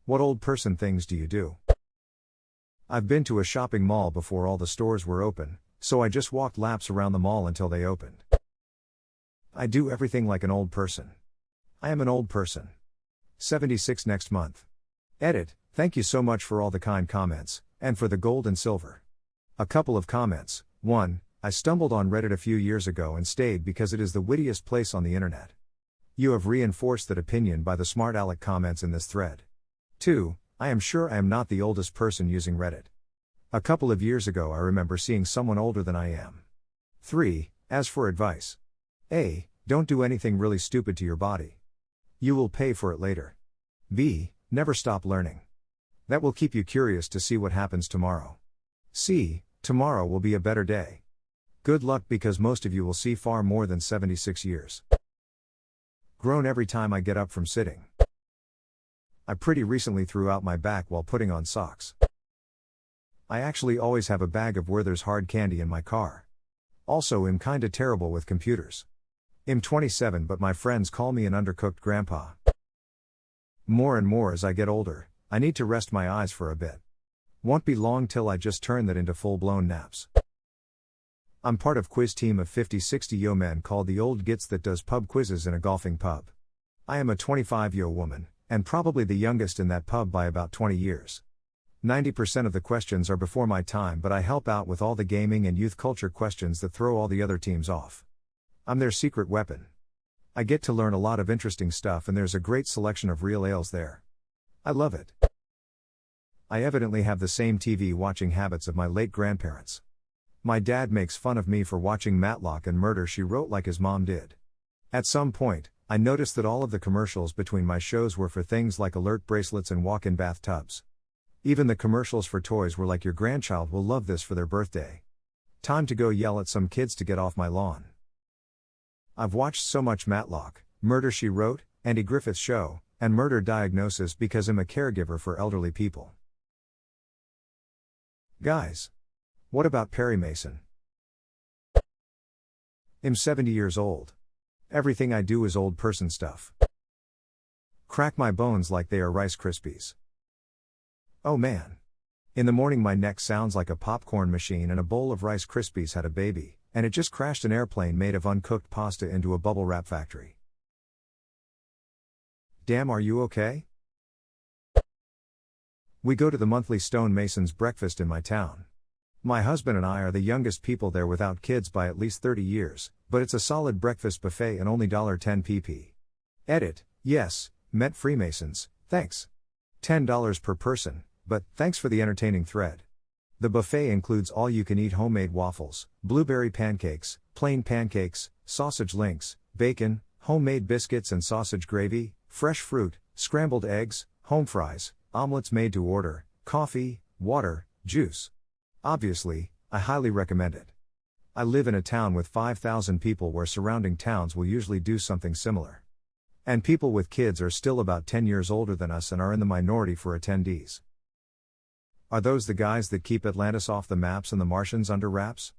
What old person things do you do? I've been to a shopping mall before all the stores were open, so I just walked laps around the mall until they opened. I do everything like an old person. I am an old person. 76 next month. Edit, thank you so much for all the kind comments, and for the gold and silver. A couple of comments. 1. I stumbled on Reddit a few years ago and stayed because it is the wittiest place on the internet. You have reinforced that opinion by the smart aleck comments in this thread. 2. I am sure I am not the oldest person using Reddit. A couple of years ago I remember seeing someone older than I am. 3. As for advice. A. Don't do anything really stupid to your body. You will pay for it later. B. Never stop learning. That will keep you curious to see what happens tomorrow. C. Tomorrow will be a better day. Good luck because most of you will see far more than 76 years. Groan every time I get up from sitting. I pretty recently threw out my back while putting on socks. I actually always have a bag of Werther's hard candy in my car. Also am kinda terrible with computers. I'm 27 but my friends call me an undercooked grandpa. More and more as I get older, I need to rest my eyes for a bit. Won't be long till I just turn that into full-blown naps. I'm part of quiz team of 50-60 yo men called the Old Gits that does pub quizzes in a golfing pub. I am a 25 yo woman, and probably the youngest in that pub by about 20 years. 90% of the questions are before my time but I help out with all the gaming and youth culture questions that throw all the other teams off. I'm their secret weapon. I get to learn a lot of interesting stuff and there's a great selection of real ales there. I love it. I evidently have the same TV watching habits of my late grandparents. My dad makes fun of me for watching Matlock and Murder, She Wrote like his mom did. At some point, I noticed that all of the commercials between my shows were for things like alert bracelets and walk-in bathtubs. Even the commercials for toys were like your grandchild will love this for their birthday. Time to go yell at some kids to get off my lawn. I've watched so much Matlock, Murder, She Wrote, Andy Griffith's Show, and Murder Diagnosis because I'm a caregiver for elderly people. Guys. What about Perry Mason? I'm 70 years old. Everything I do is old person stuff. Crack my bones like they are Rice Krispies. Oh man. In the morning my neck sounds like a popcorn machine and a bowl of Rice Krispies had a baby, and it just crashed an airplane made of uncooked pasta into a bubble wrap factory. Damn, are you okay? We go to the monthly Stonemasons breakfast in my town. My husband and I are the youngest people there without kids by at least 30 years, but it's a solid breakfast buffet and only $10 pp. Edit, yes, met Freemasons, thanks. $10 per person, but thanks for the entertaining thread. The buffet includes all-you-can-eat homemade waffles, blueberry pancakes, plain pancakes, sausage links, bacon, homemade biscuits and sausage gravy, fresh fruit, scrambled eggs, home fries, omelets made to order, coffee, water, juice. Obviously, I highly recommend it. I live in a town with 5,000 people where surrounding towns will usually do something similar. And people with kids are still about 10 years older than us and are in the minority for attendees. Are those the guys that keep Atlantis off the maps and the Martians under wraps?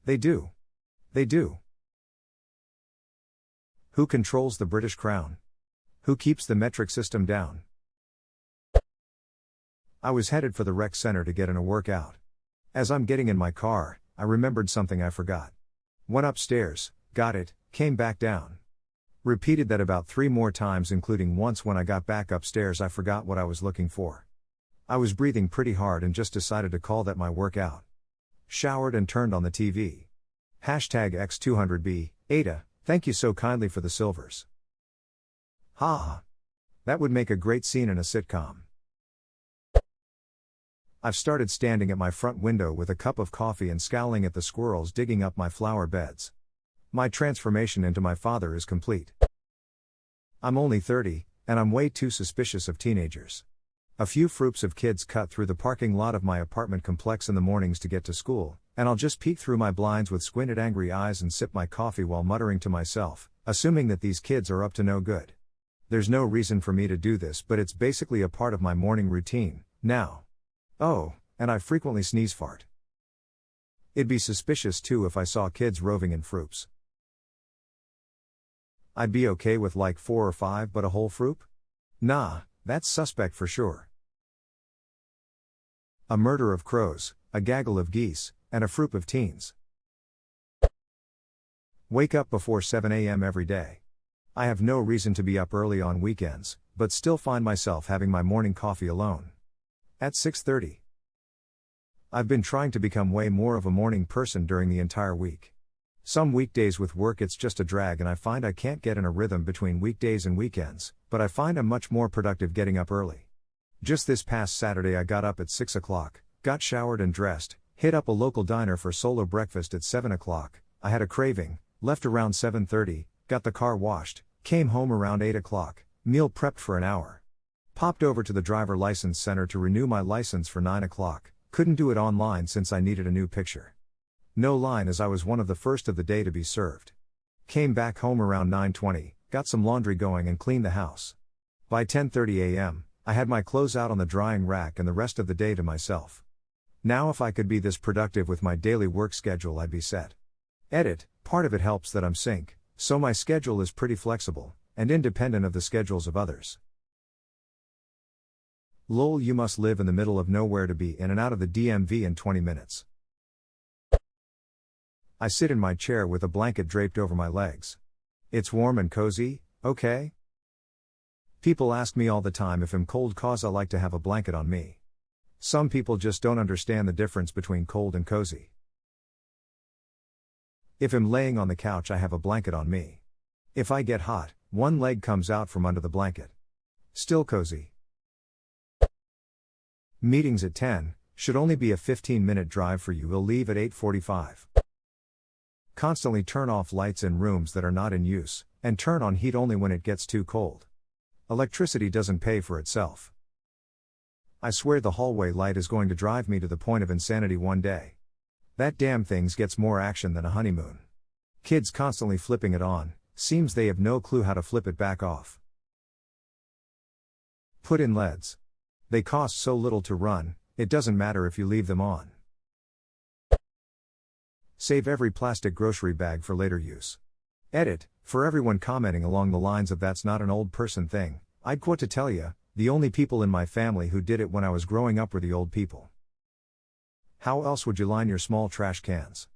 They do. They do. Who controls the British Crown? Who keeps the metric system down? I was headed for the rec center to get in a workout. As I'm getting in my car, I remembered something I forgot. Went upstairs, got it, came back down. Repeated that about 3 more times, including once when I got back upstairs I forgot what I was looking for. I was breathing pretty hard and just decided to call that my workout. Showered and turned on the TV. Hashtag X200B, Ada, thank you so kindly for the silvers. Ha! That would make a great scene in a sitcom. I've started standing at my front window with a cup of coffee and scowling at the squirrels digging up my flower beds. My transformation into my father is complete. I'm only 30, and I'm way too suspicious of teenagers. A few froops of kids cut through the parking lot of my apartment complex in the mornings to get to school, and I'll just peek through my blinds with squinted angry eyes and sip my coffee while muttering to myself, assuming that these kids are up to no good. There's no reason for me to do this, but it's basically a part of my morning routine, now. Oh, and I frequently sneeze fart. It'd be suspicious too if I saw kids roving in froops. I'd be okay with like 4 or 5, but a whole froop? Nah, that's suspect for sure. A murder of crows, a gaggle of geese, and a froop of teens. Wake up before 7 a.m. every day. I have no reason to be up early on weekends, but still find myself having my morning coffee alone. At 6:30. I've been trying to become way more of a morning person during the entire week. Some weekdays with work it's just a drag and I find I can't get in a rhythm between weekdays and weekends, but I find I'm much more productive getting up early. Just this past Saturday I got up at 6 o'clock, got showered and dressed, hit up a local diner for solo breakfast at 7 o'clock, I had a craving, left around 7:30, got the car washed, came home around 8 o'clock, meal prepped for an hour. Popped over to the driver license center to renew my license for 9 o'clock, couldn't do it online since I needed a new picture. No line as I was one of the first of the day to be served. Came back home around 9:20, got some laundry going and cleaned the house. By 10:30 a.m., I had my clothes out on the drying rack and the rest of the day to myself. Now if I could be this productive with my daily work schedule I'd be set. Edit, part of it helps that I'm sync, so my schedule is pretty flexible, and independent of the schedules of others. Lol, you must live in the middle of nowhere to be in and out of the DMV in 20 minutes. I sit in my chair with a blanket draped over my legs. It's warm and cozy, okay? People ask me all the time if I'm cold cause I like to have a blanket on me. Some people just don't understand the difference between cold and cozy. If I'm laying on the couch I have a blanket on me. If I get hot, one leg comes out from under the blanket. Still cozy. Meetings at 10, should only be a 15-minute drive for you, will leave at 8:45. Constantly turn off lights in rooms that are not in use, and turn on heat only when it gets too cold. Electricity doesn't pay for itself. I swear the hallway light is going to drive me to the point of insanity one day. That damn thing gets more action than a honeymoon. Kids constantly flipping it on, seems they have no clue how to flip it back off. Put in LEDs. They cost so little to run, it doesn't matter if you leave them on. Save every plastic grocery bag for later use. Edit, for everyone commenting along the lines of that's not an old person thing, I'd quote to tell ya, the only people in my family who did it when I was growing up were the old people. How else would you line your small trash cans?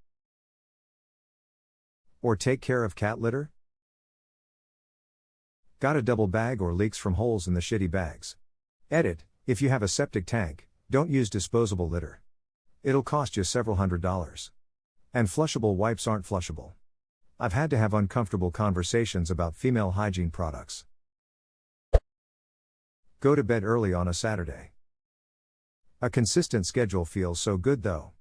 Or take care of cat litter? Got a double bag or leaks from holes in the shitty bags? Edit, if you have a septic tank, don't use disposable litter. It'll cost you several $100s. And flushable wipes aren't flushable. I've had to have uncomfortable conversations about female hygiene products. Go to bed early on a Saturday. A consistent schedule feels so good though.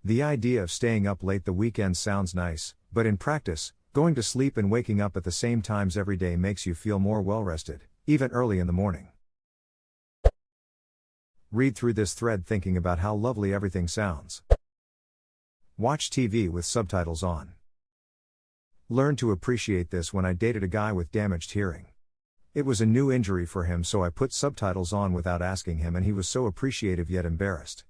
The idea of staying up late the weekend sounds nice, but in practice, going to sleep and waking up at the same times every day makes you feel more well-rested, even early in the morning. Read through this thread thinking about how lovely everything sounds. Watch TV with subtitles on. Learned to appreciate this when I dated a guy with damaged hearing. It was a new injury for him, so I put subtitles on without asking him, and he was so appreciative yet embarrassed.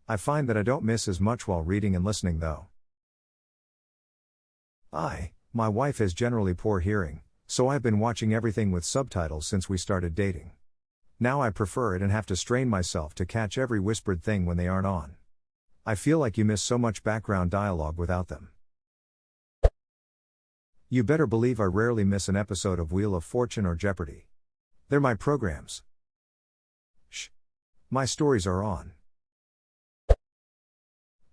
I find that I don't miss as much while reading and listening though. My wife has generally poor hearing, so I've been watching everything with subtitles since we started dating. Now I prefer it and have to strain myself to catch every whispered thing when they aren't on. I feel like you miss so much background dialogue without them. You better believe I rarely miss an episode of Wheel of Fortune or Jeopardy. They're my programs. Shh. My stories are on.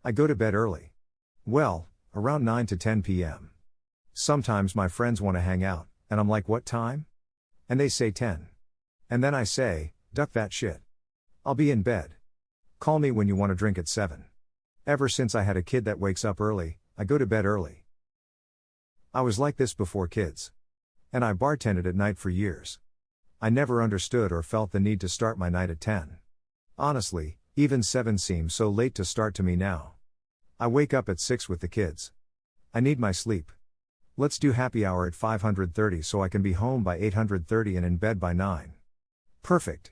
I go to bed early. Well, around 9 to 10 p.m. Sometimes my friends want to hang out, and I'm like, what time? And they say 10. And then I say, duck that shit. I'll be in bed. Call me when you want to drink at 7. Ever since I had a kid that wakes up early, I go to bed early. I was like this before kids. And I bartended at night for years. I never understood or felt the need to start my night at 10. Honestly, even 7 seems so late to start to me now. I wake up at 6 with the kids. I need my sleep. Let's do happy hour at 5:30 so I can be home by 8:30 and in bed by 9. Perfect.